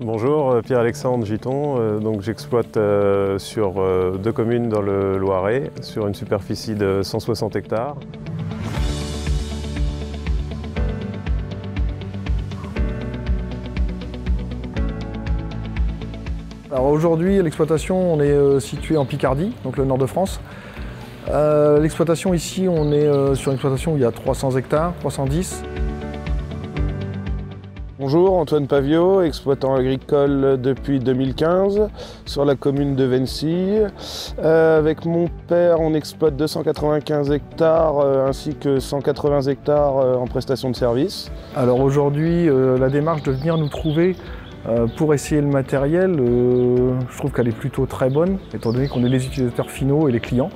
Bonjour, Pierre-Alexandre Giton. Donc j'exploite sur 2 communes dans le Loiret, sur une superficie de 160 hectares. Alors aujourd'hui, l'exploitation, on est situé en Picardie, donc le nord de France. L'exploitation ici, on est sur une exploitation où il y a 300 hectares, 310. Bonjour, Antoine Pavio, exploitant agricole depuis 2015 sur la commune de Vency. Avec mon père, on exploite 295 hectares ainsi que 180 hectares en prestation de service. Alors aujourd'hui, la démarche de venir nous trouver pour essayer le matériel, je trouve qu'elle est plutôt très bonne, étant donné qu'on est les utilisateurs finaux et les clients.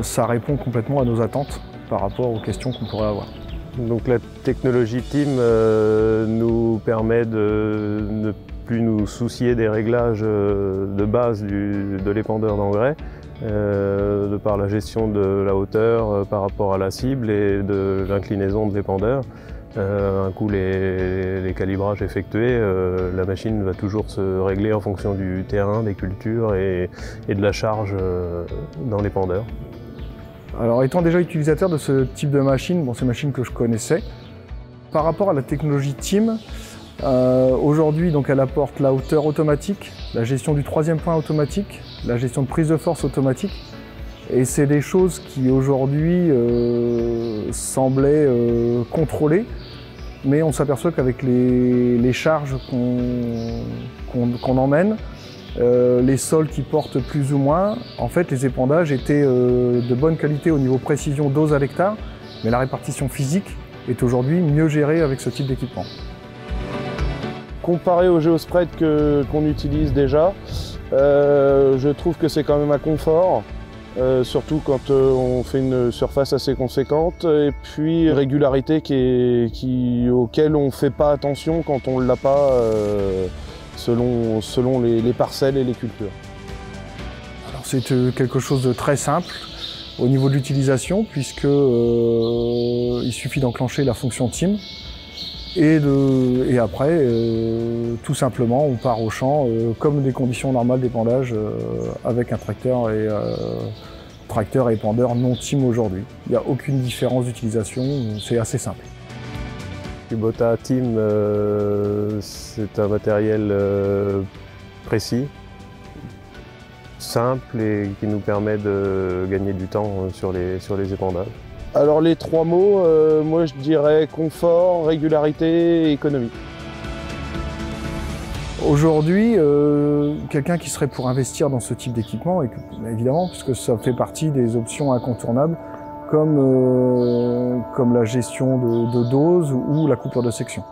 Ça répond complètement à nos attentes par rapport aux questions qu'on pourrait avoir. Donc la technologie TIM nous permet de ne plus nous soucier des réglages de base de l'épandeur d'engrais, de par la gestion de la hauteur par rapport à la cible et de l'inclinaison de l'épandeur. Un coup les calibrages effectués, la machine va toujours se régler en fonction du terrain, des cultures et de la charge dans l'épandeur. Alors étant déjà utilisateur de ce type de machine, bon, c'est une machine que je connaissais. Par rapport à la technologie TIM, aujourd'hui donc elle apporte la hauteur automatique, la gestion du 3e point automatique, la gestion de prise de force automatique. Et c'est des choses qui aujourd'hui semblaient contrôlées, mais on s'aperçoit qu'avec les charges qu'on emmène, les sols qui portent plus ou moins, en fait les épandages étaient de bonne qualité au niveau précision dose à l'hectare, mais la répartition physique est aujourd'hui mieux gérée avec ce type d'équipement. Comparé au Geospread qu'on utilise déjà, je trouve que c'est quand même un confort. Surtout quand on fait une surface assez conséquente, et puis régularité auquel on ne fait pas attention quand on ne l'a pas selon les parcelles et les cultures. C'est quelque chose de très simple au niveau de l'utilisation, puisqu'il suffit d'enclencher la fonction TIM et après, tout simplement, on part au champ comme des conditions normales d'épandage avec un tracteur et épandeur non TIM aujourd'hui. Il n'y a aucune différence d'utilisation, c'est assez simple. Kubota TIM, c'est un matériel précis, simple et qui nous permet de gagner du temps sur les épandages. Alors les 3 mots, moi je dirais confort, régularité et économie. Aujourd'hui, quelqu'un qui serait pour investir dans ce type d'équipement, évidemment, puisque ça fait partie des options incontournables, comme la gestion de dose ou la coupure de section.